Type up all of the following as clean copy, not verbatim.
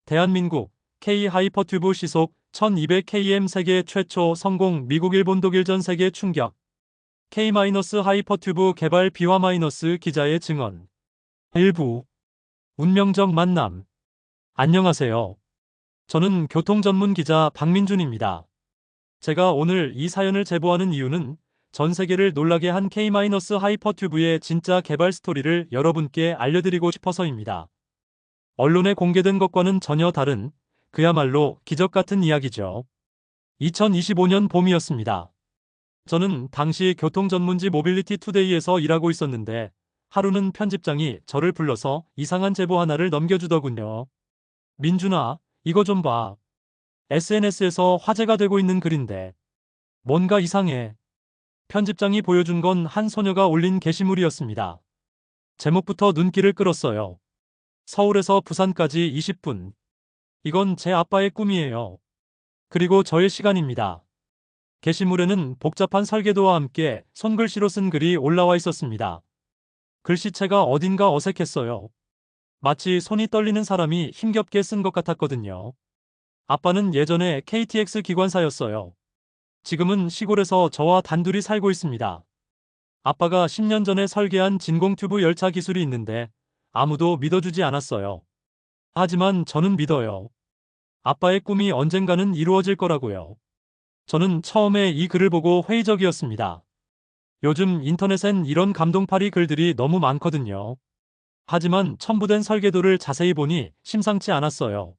대한민국 K 하이퍼튜브 시속 1200km 세계 최초 성공 미국 일본 독일전 세계 충격 K- 하이퍼튜브 개발 비화- 기자의 증언 일부 운명적 만남 안녕하세요. 저는 교통 전문 기자 박민준입니다. 제가 오늘 이 사연을 제보하는 이유는 전 세계를 놀라게 한 K- 하이퍼튜브의 진짜 개발 스토리를 여러분께 알려드리고 싶어서입니다. 언론에 공개된 것과는 전혀 다른 그야말로 기적 같은 이야기죠. 2025년 봄이었습니다. 저는 당시 교통 전문지 모빌리티 투데이에서 일하고 있었는데 하루는 편집장이 저를 불러서 이상한 제보 하나를 넘겨주더군요. 민준아, 이거 좀 봐. SNS에서 화제가 되고 있는 글인데 뭔가 이상해. 편집장이 보여준 건 한 소녀가 올린 게시물이었습니다. 제목부터 눈길을 끌었어요. 서울에서 부산까지 20분. 이건 제 아빠의 꿈이에요. 그리고 저의 시간입니다. 게시물에는 복잡한 설계도와 함께 손글씨로 쓴 글이 올라와 있었습니다. 글씨체가 어딘가 어색했어요. 마치 손이 떨리는 사람이 힘겹게 쓴 것 같았거든요. 아빠는 예전에 KTX 기관사였어요. 지금은 시골에서 저와 단둘이 살고 있습니다. 아빠가 10년 전에 설계한 진공튜브 열차 기술이 있는데 아무도 믿어주지 않았어요. 하지만 저는 믿어요. 아빠의 꿈이 언젠가는 이루어질 거라고요. 저는 처음에 이 글을 보고 회의적이었습니다. 요즘 인터넷엔 이런 감동파리 글들이 너무 많거든요. 하지만 첨부된 설계도를 자세히 보니 심상치 않았어요.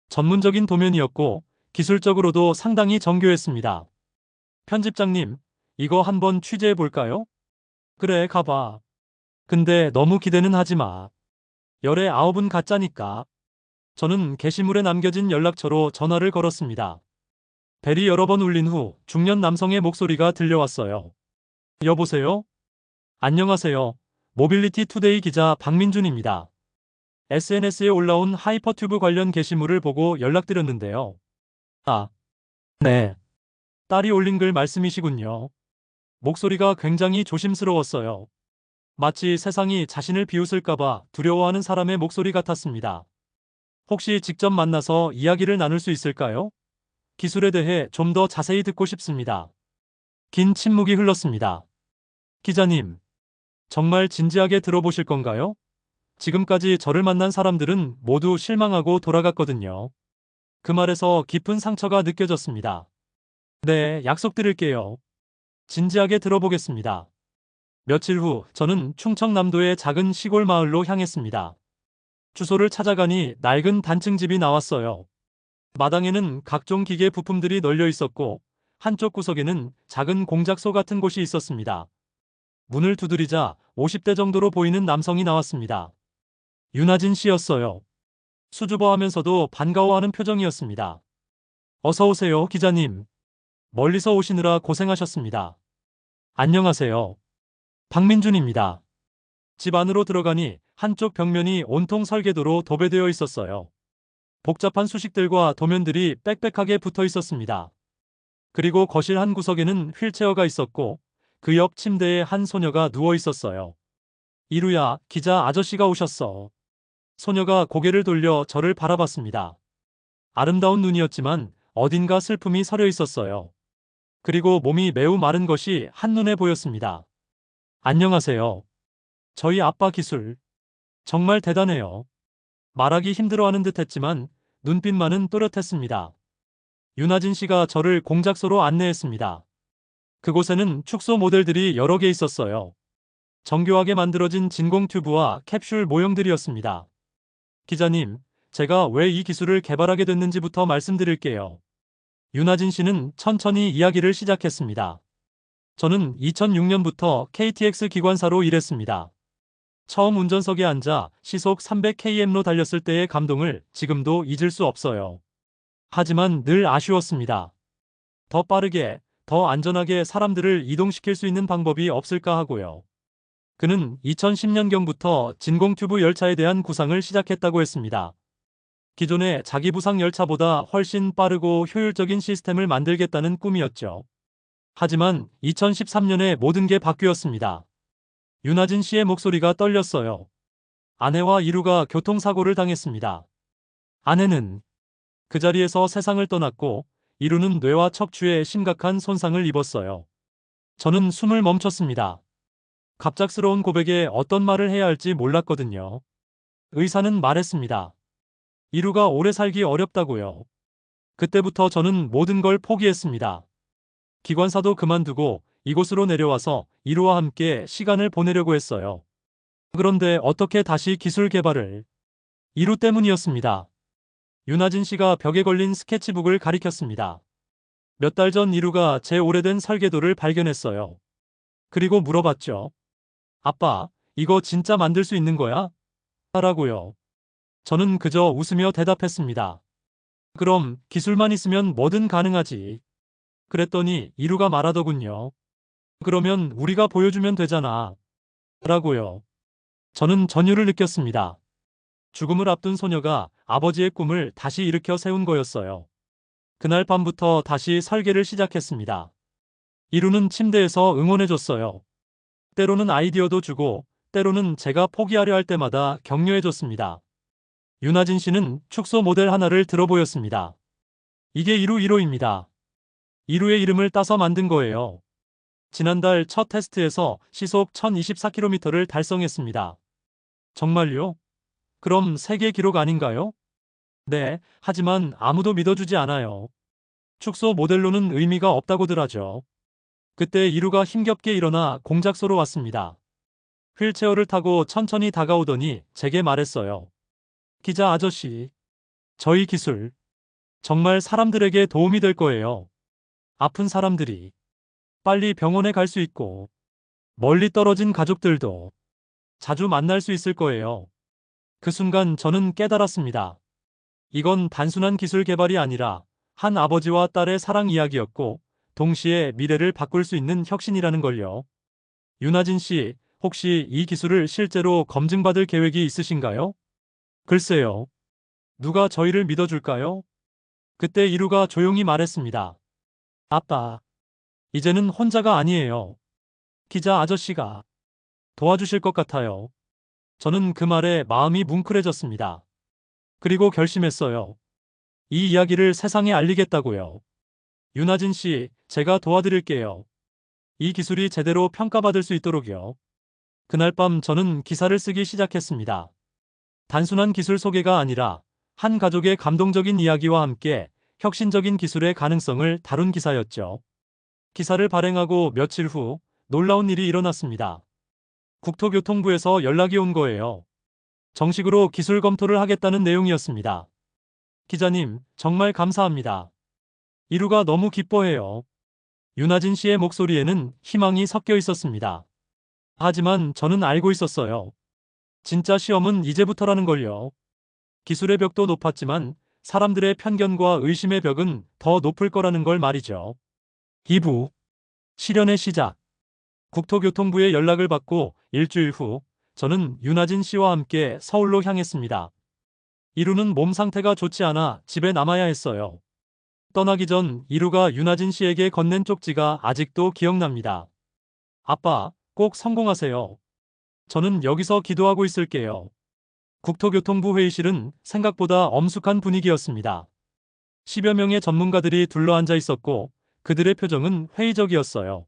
전문적인 도면이었고 기술적으로도 상당히 정교했습니다. 편집장님, 이거 한번 취재해 볼까요? 그래, 가봐. 근데 너무 기대는 하지 마. 열의 9은 가짜니까. 저는 게시물에 남겨진 연락처로 전화를 걸었습니다. 벨이 여러 번 울린 후 중년 남성의 목소리가 들려왔어요. 여보세요? 안녕하세요. 모빌리티 투데이 기자 박민준입니다. SNS에 올라온 하이퍼튜브 관련 게시물을 보고 연락드렸는데요. 아, 네. 딸이 올린 글 말씀이시군요. 목소리가 굉장히 조심스러웠어요. 마치 세상이 자신을 비웃을까봐 두려워하는 사람의 목소리 같았습니다. 혹시 직접 만나서 이야기를 나눌 수 있을까요? 기술에 대해 좀 더 자세히 듣고 싶습니다. 긴 침묵이 흘렀습니다. 기자님, 정말 진지하게 들어보실 건가요? 지금까지 저를 만난 사람들은 모두 실망하고 돌아갔거든요. 그 말에서 깊은 상처가 느껴졌습니다. 네, 약속드릴게요. 진지하게 들어보겠습니다. 며칠 후 저는 충청남도의 작은 시골 마을로 향했습니다. 주소를 찾아가니 낡은 단층집이 나왔어요. 마당에는 각종 기계 부품들이 널려 있었고 한쪽 구석에는 작은 공작소 같은 곳이 있었습니다. 문을 두드리자 50대 정도로 보이는 남성이 나왔습니다. 윤하진 씨였어요. 수줍어하면서도 반가워하는 표정이었습니다. 어서 오세요, 기자님. 멀리서 오시느라 고생하셨습니다. 안녕하세요. 박민준입니다. 집 안으로 들어가니 한쪽 벽면이 온통 설계도로 도배되어 있었어요. 복잡한 수식들과 도면들이 빽빽하게 붙어 있었습니다. 그리고 거실 한 구석에는 휠체어가 있었고 그 옆 침대에 한 소녀가 누워 있었어요. 이루야, 기자 아저씨가 오셨어. 소녀가 고개를 돌려 저를 바라봤습니다. 아름다운 눈이었지만 어딘가 슬픔이 서려 있었어요. 그리고 몸이 매우 마른 것이 한눈에 보였습니다. 안녕하세요. 저희 아빠 기술. 정말 대단해요. 말하기 힘들어하는 듯 했지만 눈빛만은 또렷했습니다. 윤하진 씨가 저를 공작소로 안내했습니다. 그곳에는 축소 모델들이 여러 개 있었어요. 정교하게 만들어진 진공 튜브와 캡슐 모형들이었습니다. 기자님, 제가 왜 이 기술을 개발하게 됐는지부터 말씀드릴게요. 윤하진 씨는 천천히 이야기를 시작했습니다. 저는 2006년부터 KTX 기관사로 일했습니다. 처음 운전석에 앉아 시속 300km로 달렸을 때의 감동을 지금도 잊을 수 없어요. 하지만 늘 아쉬웠습니다. 더 빠르게, 더 안전하게 사람들을 이동시킬 수 있는 방법이 없을까 하고요. 그는 2010년경부터 진공튜브 열차에 대한 구상을 시작했다고 했습니다. 기존의 자기부상 열차보다 훨씬 빠르고 효율적인 시스템을 만들겠다는 꿈이었죠. 하지만 2013년에 모든 게 바뀌었습니다. 윤하진 씨의 목소리가 떨렸어요. 아내와 이루가 교통사고를 당했습니다. 아내는 그 자리에서 세상을 떠났고 이루는 뇌와 척추에 심각한 손상을 입었어요. 저는 숨을 멈췄습니다. 갑작스러운 고백에 어떤 말을 해야 할지 몰랐거든요. 의사는 말했습니다. 이루가 오래 살기 어렵다고요. 그때부터 저는 모든 걸 포기했습니다. 기관사도 그만두고 이곳으로 내려와서 이루와 함께 시간을 보내려고 했어요. 그런데 어떻게 다시 기술 개발을? 이루 때문이었습니다. 윤하진 씨가 벽에 걸린 스케치북을 가리켰습니다. 몇 달 전 이루가 제 오래된 설계도를 발견했어요. 그리고 물어봤죠. 아빠, 이거 진짜 만들 수 있는 거야? 라고요. 저는 그저 웃으며 대답했습니다. 그럼 기술만 있으면 뭐든 가능하지. 그랬더니 이루가 말하더군요. 그러면 우리가 보여주면 되잖아. 라고요. 저는 전율을 느꼈습니다. 죽음을 앞둔 소녀가 아버지의 꿈을 다시 일으켜 세운 거였어요. 그날 밤부터 다시 설계를 시작했습니다. 이루는 침대에서 응원해줬어요. 때로는 아이디어도 주고, 때로는 제가 포기하려 할 때마다 격려해줬습니다. 윤하진 씨는 축소 모델 하나를 들어보였습니다. 이게 이루 1호입니다. 이루의 이름을 따서 만든 거예요. 지난달 첫 테스트에서 시속 1024km를 달성했습니다. 정말요? 그럼 세계 기록 아닌가요? 네, 하지만 아무도 믿어주지 않아요. 축소 모델로는 의미가 없다고들 하죠. 그때 이루가 힘겹게 일어나 공작소로 왔습니다. 휠체어를 타고 천천히 다가오더니 제게 말했어요. 기자 아저씨, 저희 기술 정말 사람들에게 도움이 될 거예요. 아픈 사람들이 빨리 병원에 갈 수 있고 멀리 떨어진 가족들도 자주 만날 수 있을 거예요. 그 순간 저는 깨달았습니다. 이건 단순한 기술 개발이 아니라 한 아버지와 딸의 사랑 이야기였고 동시에 미래를 바꿀 수 있는 혁신이라는 걸요. 윤하진 씨, 혹시 이 기술을 실제로 검증받을 계획이 있으신가요? 글쎄요. 누가 저희를 믿어줄까요? 그때 이루가 조용히 말했습니다. 아빠, 이제는 혼자가 아니에요. 기자 아저씨가 도와주실 것 같아요. 저는 그 말에 마음이 뭉클해졌습니다. 그리고 결심했어요. 이 이야기를 세상에 알리겠다고요. 윤하진 씨, 제가 도와드릴게요. 이 기술이 제대로 평가받을 수 있도록요. 그날 밤 저는 기사를 쓰기 시작했습니다. 단순한 기술 소개가 아니라 한 가족의 감동적인 이야기와 함께 혁신적인 기술의 가능성을 다룬 기사였죠. 기사를 발행하고 며칠 후 놀라운 일이 일어났습니다. 국토교통부에서 연락이 온 거예요. 정식으로 기술 검토를 하겠다는 내용이었습니다. 기자님, 정말 감사합니다. 이루가 너무 기뻐해요. 윤하진 씨의 목소리에는 희망이 섞여 있었습니다. 하지만 저는 알고 있었어요. 진짜 시험은 이제부터라는 걸요. 기술의 벽도 높았지만 사람들의 편견과 의심의 벽은 더 높을 거라는 걸 말이죠. 2부 실현의 시작. 국토교통부의 연락을 받고 일주일 후 저는 윤하진 씨와 함께 서울로 향했습니다. 이루는 몸 상태가 좋지 않아 집에 남아야 했어요. 떠나기 전 이루가 윤하진 씨에게 건넨 쪽지가 아직도 기억납니다. 아빠, 꼭 성공하세요. 저는 여기서 기도하고 있을게요. 국토교통부 회의실은 생각보다 엄숙한 분위기였습니다. 10여 명의 전문가들이 둘러앉아 있었고 그들의 표정은 회의적이었어요.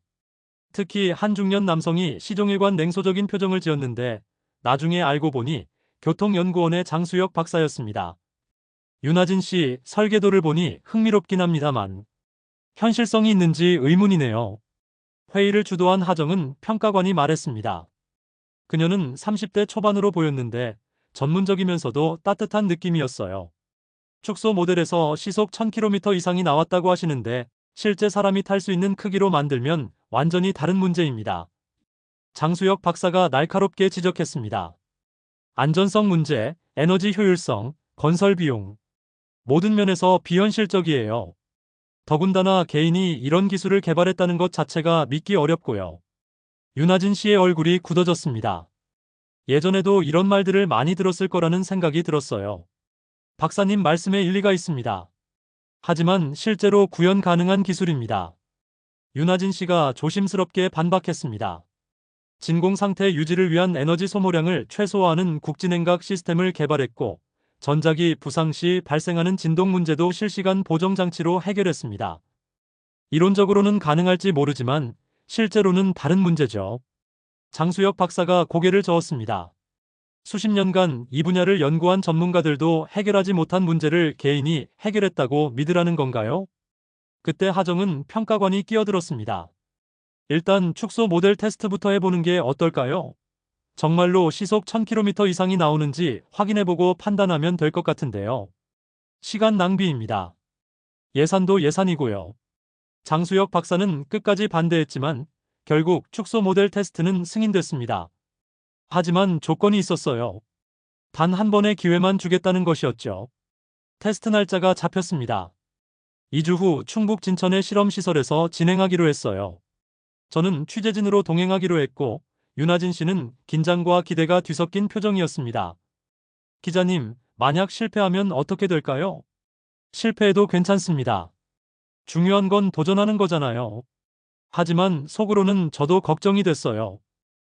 특히 한 중년 남성이 시종일관 냉소적인 표정을 지었는데 나중에 알고 보니 교통연구원의 장수혁 박사였습니다. 윤하진 씨 설계도를 보니 흥미롭긴 합니다만 현실성이 있는지 의문이네요. 회의를 주도한 하정은 평가관이 말했습니다. 그녀는 30대 초반으로 보였는데 전문적이면서도 따뜻한 느낌이었어요. 축소 모델에서 시속 1000km 이상이 나왔다고 하시는데 실제 사람이 탈 수 있는 크기로 만들면 완전히 다른 문제입니다. 장수혁 박사가 날카롭게 지적했습니다. 안전성 문제, 에너지 효율성, 건설 비용. 모든 면에서 비현실적이에요. 더군다나 개인이 이런 기술을 개발했다는 것 자체가 믿기 어렵고요. 윤하진 씨의 얼굴이 굳어졌습니다. 예전에도 이런 말들을 많이 들었을 거라는 생각이 들었어요. 박사님 말씀에 일리가 있습니다. 하지만 실제로 구현 가능한 기술입니다. 윤하진 씨가 조심스럽게 반박했습니다. 진공 상태 유지를 위한 에너지 소모량을 최소화하는 국진행각 시스템을 개발했고 전자기 부상 시 발생하는 진동 문제도 실시간 보정 장치로 해결했습니다. 이론적으로는 가능할지 모르지만 실제로는 다른 문제죠. 장수혁 박사가 고개를 저었습니다. 수십 년간 이 분야를 연구한 전문가들도 해결하지 못한 문제를 개인이 해결했다고 믿으라는 건가요? 그때 하정은 평가관이 끼어들었습니다. 일단 축소 모델 테스트부터 해보는 게 어떨까요? 정말로 시속 1000km 이상이 나오는지 확인해보고 판단하면 될 것 같은데요. 시간 낭비입니다. 예산도 예산이고요. 장수혁 박사는 끝까지 반대했지만 결국 축소 모델 테스트는 승인됐습니다. 하지만 조건이 있었어요. 단 한 번의 기회만 주겠다는 것이었죠. 테스트 날짜가 잡혔습니다. 2주 후 충북 진천의 실험시설에서 진행하기로 했어요. 저는 취재진으로 동행하기로 했고 윤하진 씨는 긴장과 기대가 뒤섞인 표정이었습니다. 기자님, 만약 실패하면 어떻게 될까요? 실패해도 괜찮습니다. 중요한 건 도전하는 거잖아요. 하지만 속으로는 저도 걱정이 됐어요.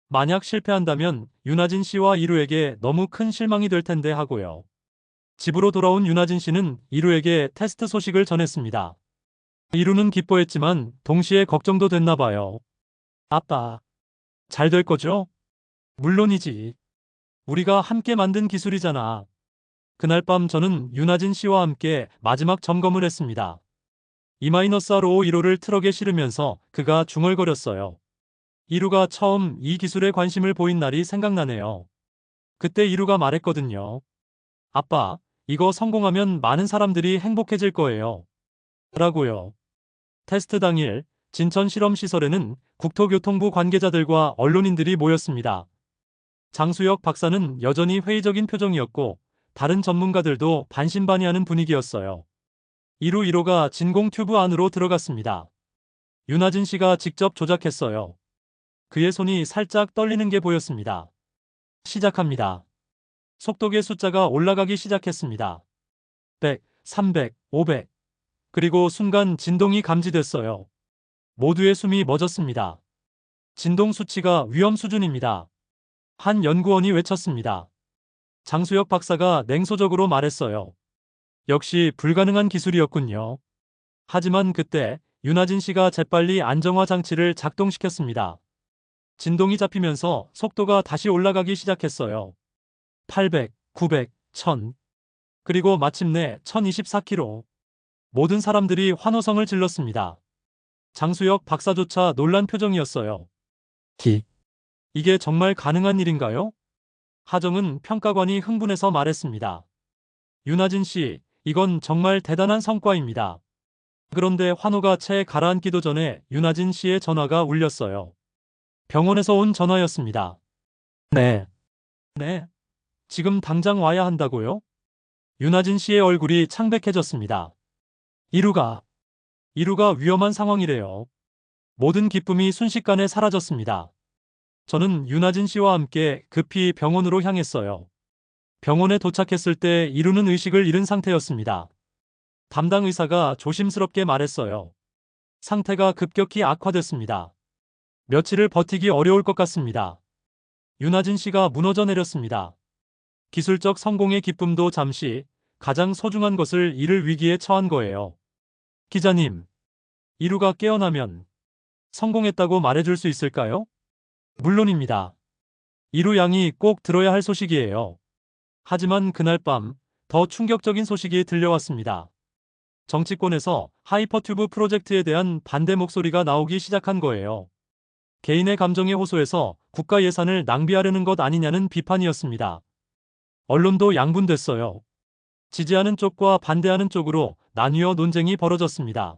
만약 실패한다면 윤하진 씨와 이루에게 너무 큰 실망이 될 텐데 하고요. 집으로 돌아온 윤하진 씨는 이루에게 테스트 소식을 전했습니다. 이루는 기뻐했지만 동시에 걱정도 됐나 봐요. 아빠, 잘 될 거죠? 물론이지. 우리가 함께 만든 기술이잖아. 그날 밤 저는 윤하진 씨와 함께 마지막 점검을 했습니다. E-R5 1호를 트럭에 실으면서 그가 중얼거렸어요. 이루가 처음 이 기술에 관심을 보인 날이 생각나네요. 그때 이루가 말했거든요. 아빠, 이거 성공하면 많은 사람들이 행복해질 거예요. 라고요. 테스트 당일 진천 실험시설에는 국토교통부 관계자들과 언론인들이 모였습니다. 장수혁 박사는 여전히 회의적인 표정이었고 다른 전문가들도 반신반의하는 분위기였어요. 이루 1호가 진공 튜브 안으로 들어갔습니다. 윤하진 씨가 직접 조작했어요. 그의 손이 살짝 떨리는 게 보였습니다. 시작합니다. 속도계 숫자가 올라가기 시작했습니다. 100, 300, 500. 그리고 순간 진동이 감지됐어요. 모두의 숨이 멎었습니다. 진동 수치가 위험 수준입니다. 한 연구원이 외쳤습니다. 장수혁 박사가 냉소적으로 말했어요. 역시 불가능한 기술이었군요. 하지만 그때 윤하진 씨가 재빨리 안정화 장치를 작동시켰습니다. 진동이 잡히면서 속도가 다시 올라가기 시작했어요. 800, 900, 1000. 그리고 마침내 1024km. 모든 사람들이 환호성을 질렀습니다. 장수혁 박사조차 놀란 표정이었어요. 이게 정말 가능한 일인가요? 하정은 평가관이 흥분해서 말했습니다. 윤하진 씨, 이건 정말 대단한 성과입니다. 그런데 환호가 채 가라앉기도 전에 윤하진 씨의 전화가 울렸어요. 병원에서 온 전화였습니다. 네. 지금 당장 와야 한다고요? 윤하진 씨의 얼굴이 창백해졌습니다. 이루가 위험한 상황이래요. 모든 기쁨이 순식간에 사라졌습니다. 저는 윤하진 씨와 함께 급히 병원으로 향했어요. 병원에 도착했을 때 이루는 의식을 잃은 상태였습니다. 담당 의사가 조심스럽게 말했어요. 상태가 급격히 악화됐습니다. 며칠을 버티기 어려울 것 같습니다. 윤하진 씨가 무너져 내렸습니다. 기술적 성공의 기쁨도 잠시 가장 소중한 것을 잃을 위기에 처한 거예요. 기자님, 이루가 깨어나면 성공했다고 말해줄 수 있을까요? 물론입니다. 이루 양이 꼭 들어야 할 소식이에요. 하지만 그날 밤 더 충격적인 소식이 들려왔습니다. 정치권에서 하이퍼튜브 프로젝트에 대한 반대 목소리가 나오기 시작한 거예요. 개인의 감정에 호소해서 국가 예산을 낭비하려는 것 아니냐는 비판이었습니다. 언론도 양분됐어요. 지지하는 쪽과 반대하는 쪽으로 나뉘어 논쟁이 벌어졌습니다.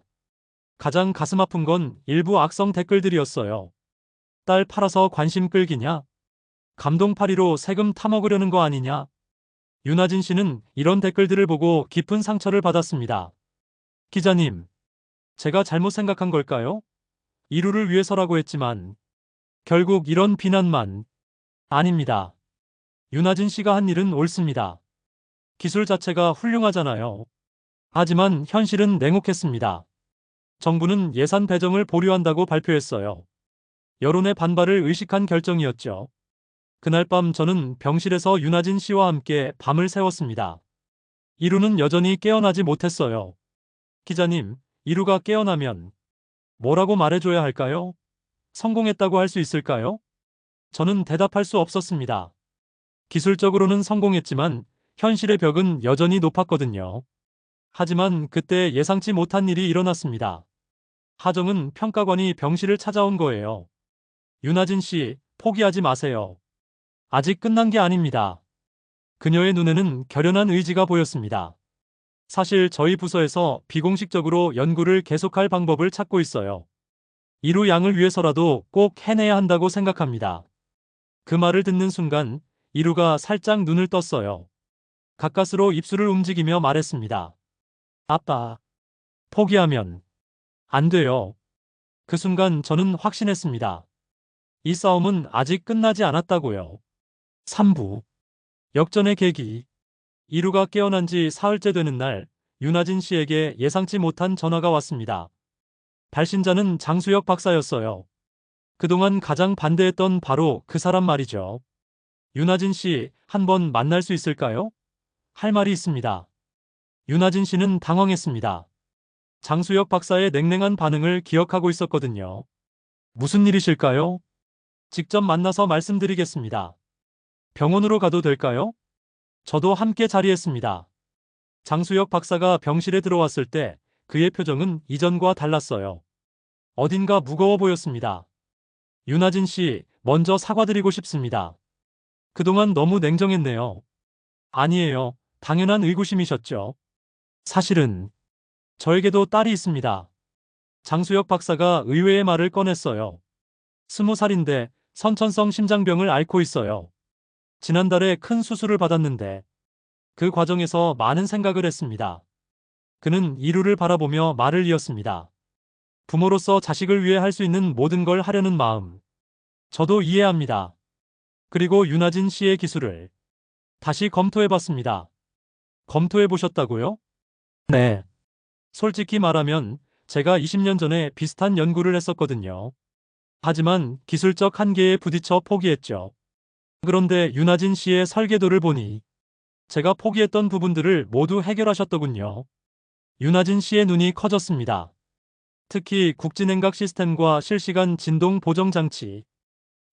가장 가슴 아픈 건 일부 악성 댓글들이었어요. 딸 팔아서 관심 끌기냐? 감동파리로 세금 타먹으려는 거 아니냐? 윤하진 씨는 이런 댓글들을 보고 깊은 상처를 받았습니다. 기자님, 제가 잘못 생각한 걸까요? 이루를 위해서라고 했지만 결국 이런 비난만. 아닙니다. 윤하진 씨가 한 일은 옳습니다. 기술 자체가 훌륭하잖아요. 하지만 현실은 냉혹했습니다. 정부는 예산 배정을 보류한다고 발표했어요. 여론의 반발을 의식한 결정이었죠. 그날 밤 저는 병실에서 윤하진 씨와 함께 밤을 새웠습니다. 이루는 여전히 깨어나지 못했어요. 기자님, 이루가 깨어나면 뭐라고 말해줘야 할까요? 성공했다고 할 수 있을까요? 저는 대답할 수 없었습니다. 기술적으로는 성공했지만 현실의 벽은 여전히 높았거든요. 하지만 그때 예상치 못한 일이 일어났습니다. 하정은 평가관이 병실을 찾아온 거예요. 윤하진 씨, 포기하지 마세요. 아직 끝난 게 아닙니다. 그녀의 눈에는 결연한 의지가 보였습니다. 사실 저희 부서에서 비공식적으로 연구를 계속할 방법을 찾고 있어요. 이루 양을 위해서라도 꼭 해내야 한다고 생각합니다. 그 말을 듣는 순간 이루가 살짝 눈을 떴어요. 가까스로 입술을 움직이며 말했습니다. 아빠, 포기하면 안 돼요. 그 순간 저는 확신했습니다. 이 싸움은 아직 끝나지 않았다고요. 3부. 역전의 계기. 이루가 깨어난 지 사흘째 되는 날, 윤하진 씨에게 예상치 못한 전화가 왔습니다. 발신자는 장수혁 박사였어요. 그동안 가장 반대했던 바로 그 사람 말이죠. 윤하진 씨, 한번 만날 수 있을까요? 할 말이 있습니다. 윤하진 씨는 당황했습니다. 장수혁 박사의 냉랭한 반응을 기억하고 있었거든요. 무슨 일이실까요? 직접 만나서 말씀드리겠습니다. 병원으로 가도 될까요? 저도 함께 자리했습니다. 장수혁 박사가 병실에 들어왔을 때 그의 표정은 이전과 달랐어요. 어딘가 무거워 보였습니다. 윤하진 씨, 먼저 사과드리고 싶습니다. 그동안 너무 냉정했네요. 아니에요. 당연한 의구심이셨죠. 사실은 저에게도 딸이 있습니다. 장수혁 박사가 의외의 말을 꺼냈어요. 20살인데 선천성 심장병을 앓고 있어요. 지난달에 큰 수술을 받았는데 그 과정에서 많은 생각을 했습니다. 그는 이루를 바라보며 말을 이었습니다. 부모로서 자식을 위해 할 수 있는 모든 걸 하려는 마음. 저도 이해합니다. 그리고 윤하진 씨의 기술을 다시 검토해봤습니다. 검토해보셨다고요? 네. 솔직히 말하면 제가 20년 전에 비슷한 연구를 했었거든요. 하지만 기술적 한계에 부딪혀 포기했죠. 그런데 윤하진 씨의 설계도를 보니 제가 포기했던 부분들을 모두 해결하셨더군요. 윤하진 씨의 눈이 커졌습니다. 특히 국진행각 시스템과 실시간 진동 보정 장치.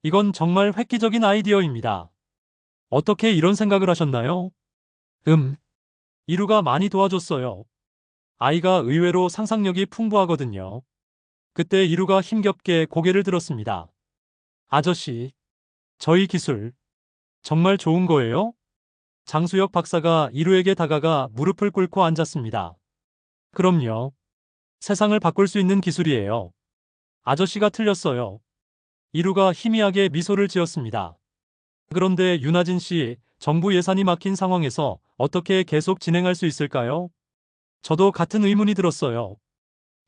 이건 정말 획기적인 아이디어입니다. 어떻게 이런 생각을 하셨나요? 이루가 많이 도와줬어요. 아이가 의외로 상상력이 풍부하거든요. 그때 이루가 힘겹게 고개를 들었습니다. 아저씨, 저희 기술 정말 좋은 거예요? 장수혁 박사가 이루에게 다가가 무릎을 꿇고 앉았습니다. 그럼요. 세상을 바꿀 수 있는 기술이에요. 아저씨가 틀렸어요. 이루가 희미하게 미소를 지었습니다. 그런데 윤하진 씨, 정부 예산이 막힌 상황에서 어떻게 계속 진행할 수 있을까요? 저도 같은 의문이 들었어요.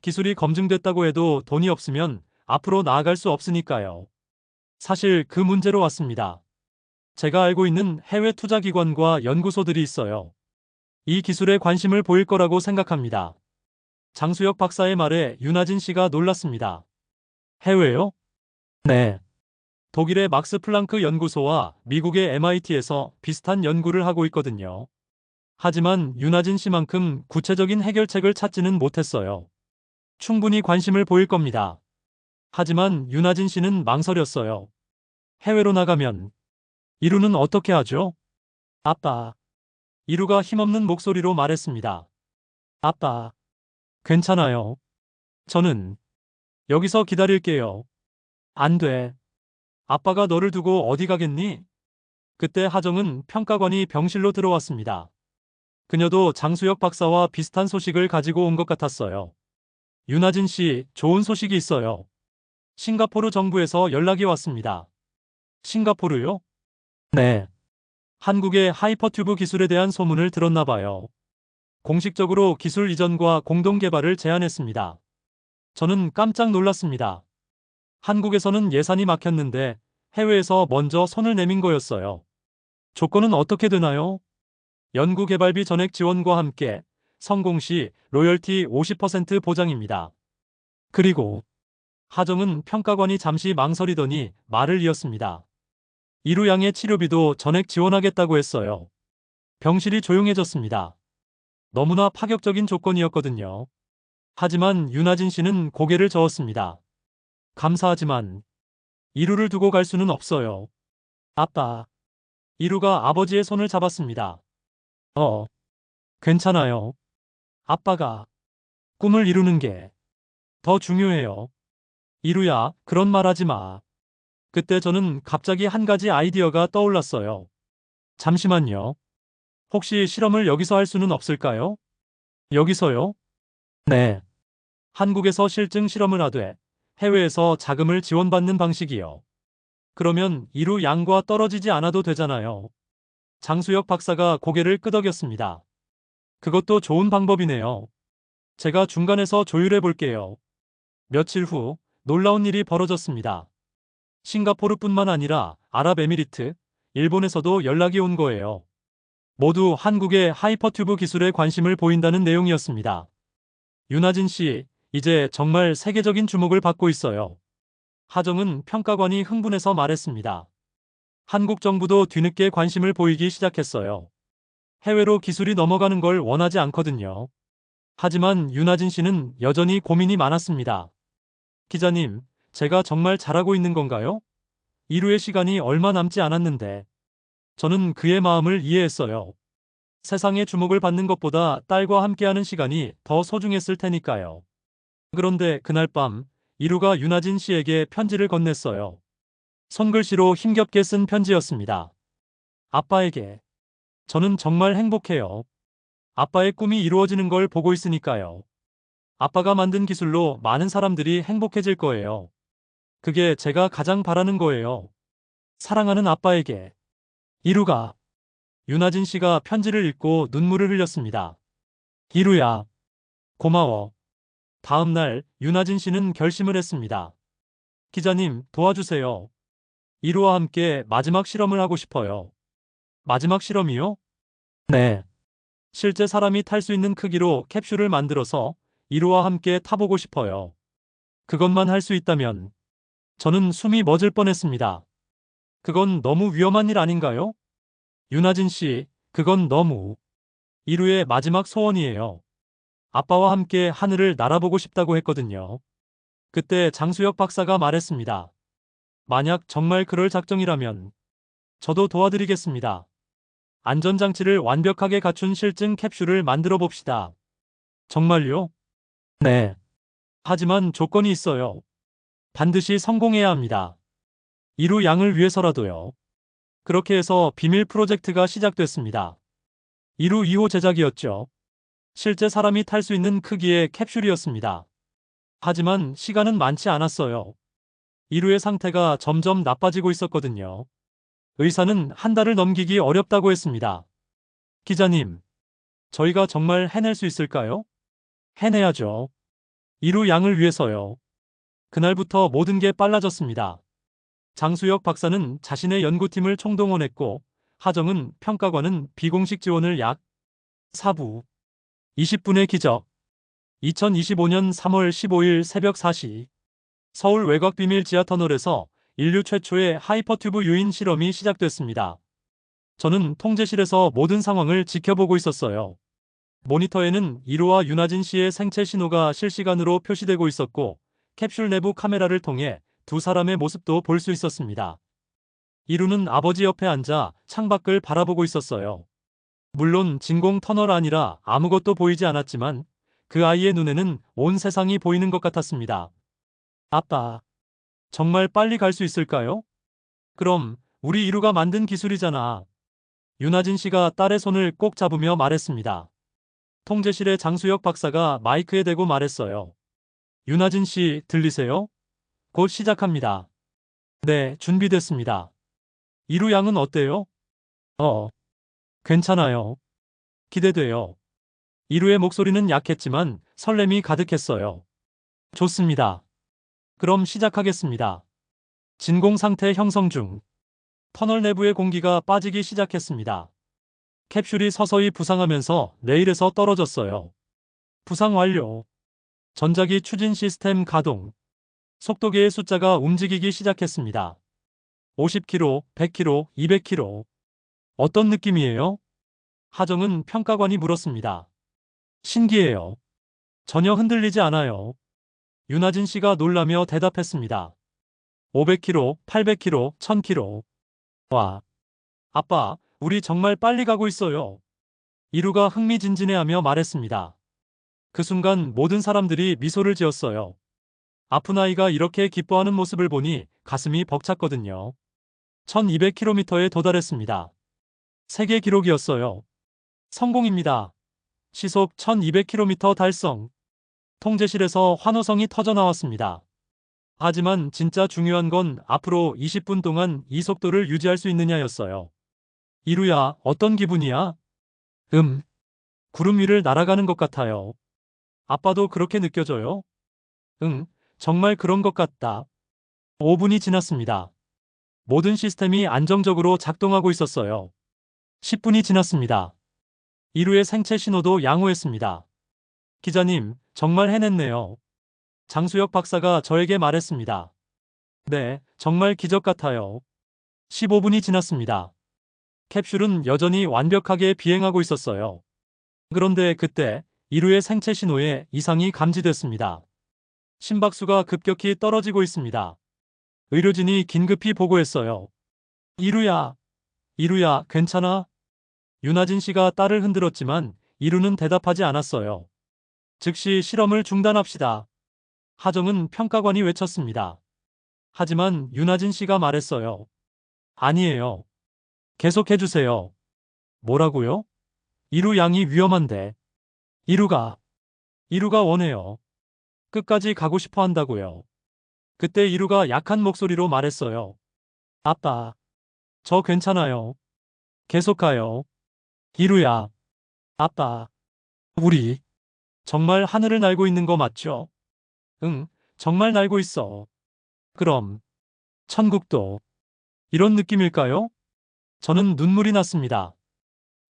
기술이 검증됐다고 해도 돈이 없으면 앞으로 나아갈 수 없으니까요. 사실 그 문제로 왔습니다. 제가 알고 있는 해외 투자기관과 연구소들이 있어요. 이 기술에 관심을 보일 거라고 생각합니다. 장수혁 박사의 말에 윤하진 씨가 놀랐습니다. 해외요? 네. 독일의 막스 플랑크 연구소와 미국의 MIT에서 비슷한 연구를 하고 있거든요. 하지만 윤하진 씨만큼 구체적인 해결책을 찾지는 못했어요. 충분히 관심을 보일 겁니다. 하지만 윤하진 씨는 망설였어요. 해외로 나가면 이루는 어떻게 하죠? 아빠. 이루가 힘없는 목소리로 말했습니다. 아빠. 괜찮아요. 저는 여기서 기다릴게요. 안 돼. 아빠가 너를 두고 어디 가겠니? 그때 하정은 평가관이 병실로 들어왔습니다. 그녀도 장수혁 박사와 비슷한 소식을 가지고 온 것 같았어요. 윤하진 씨, 좋은 소식이 있어요. 싱가포르 정부에서 연락이 왔습니다. 싱가포르요? 네. 한국의 하이퍼튜브 기술에 대한 소문을 들었나 봐요. 공식적으로 기술 이전과 공동 개발을 제안했습니다. 저는 깜짝 놀랐습니다. 한국에서는 예산이 막혔는데 해외에서 먼저 손을 내민 거였어요. 조건은 어떻게 되나요? 연구개발비 전액 지원과 함께 성공 시 로열티 50% 보장입니다. 그리고 하정은 평가관이 잠시 망설이더니 말을 이었습니다. 이루 양의 치료비도 전액 지원하겠다고 했어요. 병실이 조용해졌습니다. 너무나 파격적인 조건이었거든요. 하지만 윤하진 씨는 고개를 저었습니다. 감사하지만 이루를 두고 갈 수는 없어요. 아빠. 이루가 아버지의 손을 잡았습니다. 어, 괜찮아요. 아빠가 꿈을 이루는 게 더 중요해요. 이루야, 그런 말 하지 마. 그때 저는 갑자기 한 가지 아이디어가 떠올랐어요. 잠시만요. 혹시 실험을 여기서 할 수는 없을까요? 여기서요? 네. 한국에서 실증 실험을 하되 해외에서 자금을 지원받는 방식이요. 그러면 이루 양과 떨어지지 않아도 되잖아요. 장수혁 박사가 고개를 끄덕였습니다. 그것도 좋은 방법이네요. 제가 중간에서 조율해 볼게요. 며칠 후 놀라운 일이 벌어졌습니다. 싱가포르뿐만 아니라 아랍에미리트, 일본에서도 연락이 온 거예요. 모두 한국의 하이퍼튜브 기술에 관심을 보인다는 내용이었습니다. 윤하진 씨, 이제 정말 세계적인 주목을 받고 있어요. 하정은 평가관이 흥분해서 말했습니다. 한국 정부도 뒤늦게 관심을 보이기 시작했어요. 해외로 기술이 넘어가는 걸 원하지 않거든요. 하지만 윤하진 씨는 여전히 고민이 많았습니다. 기자님, 제가 정말 잘하고 있는 건가요? 이루의 시간이 얼마 남지 않았는데. 저는 그의 마음을 이해했어요. 세상의 주목을 받는 것보다 딸과 함께하는 시간이 더 소중했을 테니까요. 그런데 그날 밤, 이루가 윤하진 씨에게 편지를 건넸어요. 손글씨로 힘겹게 쓴 편지였습니다. 아빠에게. 저는 정말 행복해요. 아빠의 꿈이 이루어지는 걸 보고 있으니까요. 아빠가 만든 기술로 많은 사람들이 행복해질 거예요. 그게 제가 가장 바라는 거예요. 사랑하는 아빠에게. 이루가. 윤하진 씨가 편지를 읽고 눈물을 흘렸습니다. 이루야. 고마워. 다음 날 윤하진 씨는 결심을 했습니다. 기자님, 도와주세요. 이루와 함께 마지막 실험을 하고 싶어요. 마지막 실험이요? 네. 실제 사람이 탈 수 있는 크기로 캡슐을 만들어서 이루와 함께 타보고 싶어요. 그것만 할 수 있다면 저는 숨이 멎을 뻔했습니다. 그건 너무 위험한 일 아닌가요? 윤하진 씨, 그건 너무 이루의 마지막 소원이에요. 아빠와 함께 하늘을 날아보고 싶다고 했거든요. 그때 장수혁 박사가 말했습니다. 만약 정말 그럴 작정이라면 저도 도와드리겠습니다. 안전장치를 완벽하게 갖춘 실증 캡슐을 만들어 봅시다. 정말요? 네. 하지만 조건이 있어요. 반드시 성공해야 합니다. 이루 양을 위해서라도요. 그렇게 해서 비밀 프로젝트가 시작됐습니다. 이루 2호 제작이었죠. 실제 사람이 탈 수 있는 크기의 캡슐이었습니다. 하지만 시간은 많지 않았어요. 이루의 상태가 점점 나빠지고 있었거든요. 의사는 한 달을 넘기기 어렵다고 했습니다. 기자님, 저희가 정말 해낼 수 있을까요? 해내야죠. 이루 양을 위해서요. 그날부터 모든 게 빨라졌습니다. 장수혁 박사는 자신의 연구팀을 총동원했고, 하정은 평가관은 비공식 지원을 약 4부 20분의 기적. 2025년 3월 15일 새벽 4시 서울 외곽 비밀 지하터널에서 인류 최초의 하이퍼튜브 유인 실험이 시작됐습니다. 저는 통제실에서 모든 상황을 지켜보고 있었어요. 모니터에는 이루와 윤하진 씨의 생체 신호가 실시간으로 표시되고 있었고, 캡슐 내부 카메라를 통해 두 사람의 모습도 볼 수 있었습니다. 이루는 아버지 옆에 앉아 창밖을 바라보고 있었어요. 물론 진공 터널 아니라 아무것도 보이지 않았지만 그 아이의 눈에는 온 세상이 보이는 것 같았습니다. 아빠, 정말 빨리 갈 수 있을까요? 그럼 우리 이루가 만든 기술이잖아. 윤하진 씨가 딸의 손을 꼭 잡으며 말했습니다. 통제실의 장수혁 박사가 마이크에 대고 말했어요. 윤하진 씨, 들리세요? 곧 시작합니다. 네, 준비됐습니다. 이루 양은 어때요? 어, 괜찮아요. 기대돼요. 이루의 목소리는 약했지만 설렘이 가득했어요. 좋습니다. 그럼 시작하겠습니다. 진공 상태 형성 중. 터널 내부의 공기가 빠지기 시작했습니다. 캡슐이 서서히 부상하면서 레일에서 떨어졌어요. 부상 완료. 전자기 추진 시스템 가동. 속도계의 숫자가 움직이기 시작했습니다. 50km, 100km, 200km. 어떤 느낌이에요? 하정은 평가관이 물었습니다. 신기해요. 전혀 흔들리지 않아요. 윤아진 씨가 놀라며 대답했습니다. 500km, 800km, 1000km. 와, 아빠, 우리 정말 빨리 가고 있어요. 이루가 흥미진진해하며 말했습니다. 그 순간 모든 사람들이 미소를 지었어요. 아픈 아이가 이렇게 기뻐하는 모습을 보니 가슴이 벅찼거든요. 1200km에 도달했습니다. 세계 기록이었어요. 성공입니다. 시속 1200km 달성. 통제실에서 환호성이 터져 나왔습니다. 하지만 진짜 중요한 건 앞으로 20분 동안 이 속도를 유지할 수 있느냐였어요. 이루야, 어떤 기분이야? 구름 위를 날아가는 것 같아요. 아빠도 그렇게 느껴져요? 응, 정말 그런 것 같다. 5분이 지났습니다. 모든 시스템이 안정적으로 작동하고 있었어요. 10분이 지났습니다. 이루의 생체 신호도 양호했습니다. 기자님, 정말 해냈네요. 장수혁 박사가 저에게 말했습니다. 네, 정말 기적 같아요. 15분이 지났습니다. 캡슐은 여전히 완벽하게 비행하고 있었어요. 그런데 그때 이루의 생체 신호에 이상이 감지됐습니다. 심박수가 급격히 떨어지고 있습니다. 의료진이 긴급히 보고했어요. 이루야, 이루야, 괜찮아? 윤아진 씨가 딸을 흔들었지만 이루는 대답하지 않았어요. 즉시 실험을 중단합시다. 하정은 평가관이 외쳤습니다. 하지만 윤아진 씨가 말했어요. 아니에요. 계속해주세요. 뭐라고요? 이루 양이 위험한데. 이루가 원해요. 끝까지 가고 싶어 한다고요. 그때 이루가 약한 목소리로 말했어요. 아빠, 저 괜찮아요. 계속 가요. 이루야, 아빠, 우리 정말 하늘을 날고 있는 거 맞죠? 응, 정말 날고 있어. 그럼 천국도 이런 느낌일까요? 저는 눈물이 났습니다.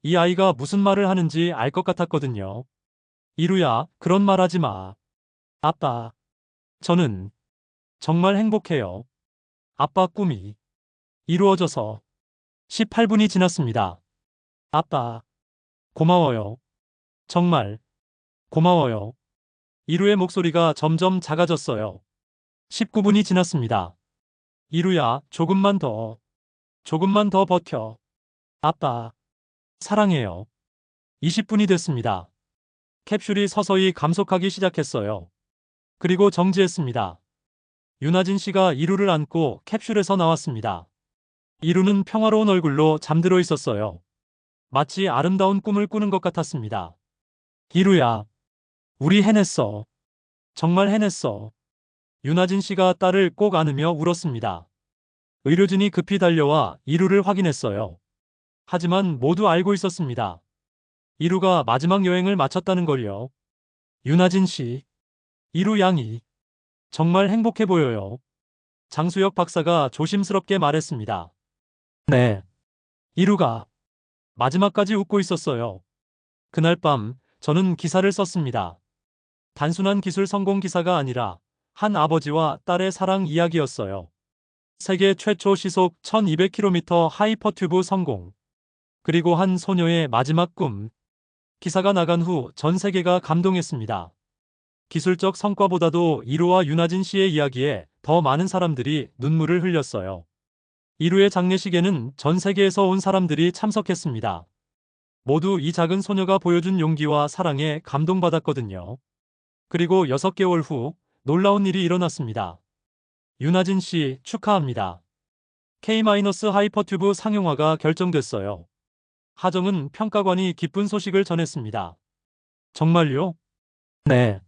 이 아이가 무슨 말을 하는지 알 것 같았거든요. 이루야, 그런 말 하지 마. 아빠, 저는 정말 행복해요. 아빠 꿈이 이루어져서 18분이 지났습니다. 아빠, 고마워요. 정말 고마워요. 이루의 목소리가 점점 작아졌어요. 19분이 지났습니다. 이루야, 조금만 더 버텨. 아빠, 사랑해요. 20분이 됐습니다. 캡슐이 서서히 감속하기 시작했어요. 그리고 정지했습니다. 윤아진 씨가 이루를 안고 캡슐에서 나왔습니다. 이루는 평화로운 얼굴로 잠들어 있었어요. 마치 아름다운 꿈을 꾸는 것 같았습니다. 이루야, 우리 해냈어. 정말 해냈어. 윤아진 씨가 딸을 꼭 안으며 울었습니다. 의료진이 급히 달려와 이루를 확인했어요. 하지만 모두 알고 있었습니다. 이루가 마지막 여행을 마쳤다는 걸요. 윤아진 씨, 이루 양이 정말 행복해 보여요. 장수혁 박사가 조심스럽게 말했습니다. 네, 이루가 마지막까지 웃고 있었어요. 그날 밤 저는 기사를 썼습니다. 단순한 기술 성공 기사가 아니라 한 아버지와 딸의 사랑 이야기였어요. 세계 최초 시속 1200km 하이퍼튜브 성공. 그리고 한 소녀의 마지막 꿈. 기사가 나간 후 전 세계가 감동했습니다. 기술적 성과보다도 이루와 윤아진 씨의 이야기에 더 많은 사람들이 눈물을 흘렸어요. 이루의 장례식에는 전 세계에서 온 사람들이 참석했습니다. 모두 이 작은 소녀가 보여준 용기와 사랑에 감동받았거든요. 그리고 6개월 후 놀라운 일이 일어났습니다. 윤아진 씨 축하합니다. K-하이퍼튜브 상용화가 결정됐어요. 하정은 평가관이 기쁜 소식을 전했습니다. 정말요? 네.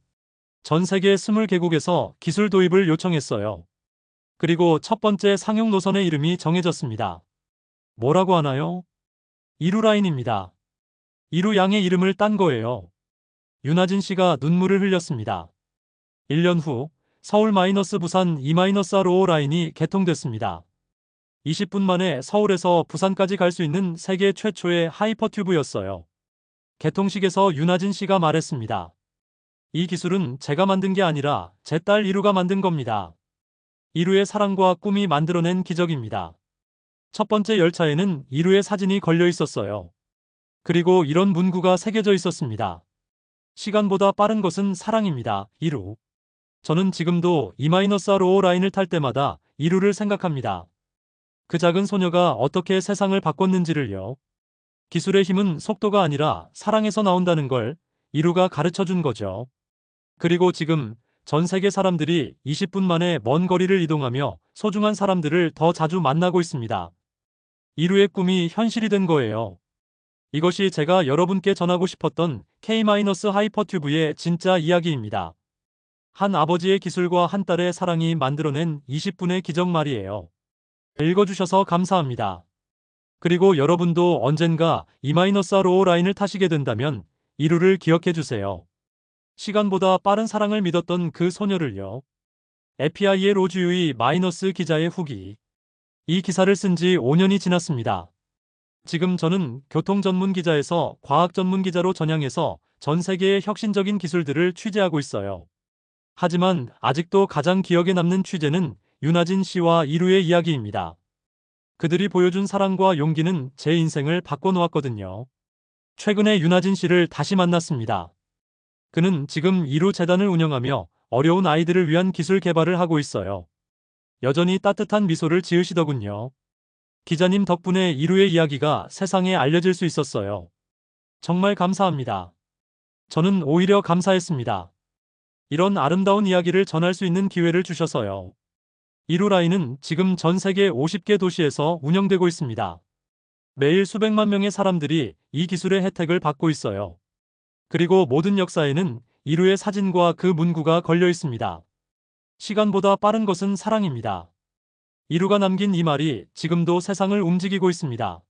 전 세계 20개국에서 기술 도입을 요청했어요. 그리고 첫 번째 상용 노선의 이름이 정해졌습니다. 뭐라고 하나요? 이루라인입니다. 이루 양의 이름을 딴 거예요. 윤아진 씨가 눈물을 흘렸습니다. 1년 후 서울-부산 2-RO 라인이 개통됐습니다. 20분 만에 서울에서 부산까지 갈 수 있는 세계 최초의 하이퍼튜브였어요. 개통식에서 윤아진 씨가 말했습니다. 이 기술은 제가 만든 게 아니라 제 딸 이루가 만든 겁니다. 이루의 사랑과 꿈이 만들어낸 기적입니다. 첫 번째 열차에는 이루의 사진이 걸려 있었어요. 그리고 이런 문구가 새겨져 있었습니다. 시간보다 빠른 것은 사랑입니다. 2루. 저는 지금도 E-RO 라인을 탈 때마다 2루를 생각합니다. 그 작은 소녀가 어떻게 세상을 바꿨는지를요. 기술의 힘은 속도가 아니라 사랑에서 나온다는 걸 2루가 가르쳐 준 거죠. 그리고 지금 전 세계 사람들이 20분 만에 먼 거리를 이동하며 소중한 사람들을 더 자주 만나고 있습니다. 2루의 꿈이 현실이 된 거예요. 이것이 제가 여러분께 전하고 싶었던 K-하이퍼튜브의 진짜 이야기입니다. 한 아버지의 기술과 한 딸의 사랑이 만들어낸 20분의 기적 말이에요. 읽어주셔서 감사합니다. 그리고 여러분도 언젠가 E-RO 라인을 타시게 된다면 2루를 기억해주세요. 시간보다 빠른 사랑을 믿었던 그 소녀를요. FI의 로즈유이 마이너스 기자의 후기. 이 기사를 쓴 지 5년이 지났습니다. 지금 저는 교통 전문 기자에서 과학 전문 기자로 전향해서 전 세계의 혁신적인 기술들을 취재하고 있어요. 하지만 아직도 가장 기억에 남는 취재는 윤하진 씨와 이루의 이야기입니다. 그들이 보여준 사랑과 용기는 제 인생을 바꿔놓았거든요. 최근에 윤하진 씨를 다시 만났습니다. 그는 지금 이루 재단을 운영하며 어려운 아이들을 위한 기술 개발을 하고 있어요. 여전히 따뜻한 미소를 지으시더군요. 기자님 덕분에 이루의 이야기가 세상에 알려질 수 있었어요. 정말 감사합니다. 저는 오히려 감사했습니다. 이런 아름다운 이야기를 전할 수 있는 기회를 주셔서요. 이루라인은 지금 전 세계 50개 도시에서 운영되고 있습니다. 매일 수백만 명의 사람들이 이 기술의 혜택을 받고 있어요. 그리고 모든 역사에는 이루의 사진과 그 문구가 걸려 있습니다. 시간보다 빠른 것은 사랑입니다. 이루가 남긴 이 말이 지금도 세상을 움직이고 있습니다.